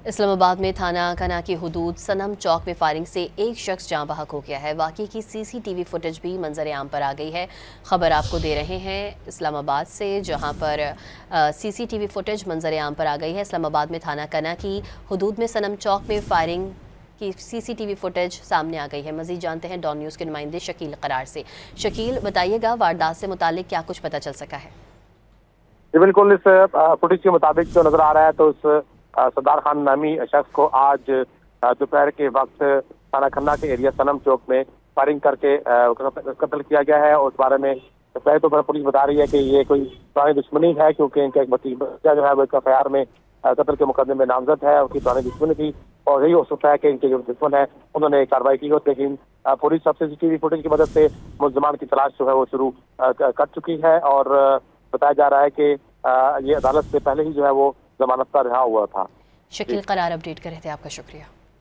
इस्लामाबाद में थाना कना की हुदूद सनम चौक में फायरिंग से एक शख्स जाँ बहक हो गया है। वाक़ई की सीसीटीवी फुटेज भी मंजर आम पर आ गई है। खबर आपको दे रहे हैं इस्लामाबाद से, जहां पर सीसीटीवी फुटेज मंजर आम पर आ गई है। इस्लामाबाद में थाना कना की हुदूद में सनम चौक में फायरिंग की सीसीटीवी फुटेज सामने आ गई है। मजीद जानते हैं डॉन न्यूज़ के नुमाइंदे शकील करार से। शकील, बताइएगा वारदात से मुतालिक क्या कुछ पता चल सका है? बिल्कुल, इस फुटेज के मुताबिक जो नजर आ रहा है तो उस सरदार खान नामी शख्स को आज दोपहर के वक्त थाना खन्ना के एरिया सनम चौक में फायरिंग करके कत्ल किया गया है। और इस बारे में पहले तो पुलिस बता रही है कि ये कोई पुरानी दुश्मनी है, क्योंकि इनका एक भतीजा जो है वो एक एफआईआर में कत्ल के मुकदमे में नामजद है। उसकी पुरानी दुश्मनी थी और यही हो सकता है कि इनके जो दुश्मन है उन्होंने कार्रवाई की हो। लेकिन पुलिस सब सीसीटीवी फुटेज की मदद से मुल्जिमान की तलाश जो है वो शुरू कर चुकी है। और बताया जा रहा है कि ये अदालत से पहले ही जो है वो जमानत पर रिहा हुआ था। शकील करार अपडेट कर रहे थे, आपका शुक्रिया।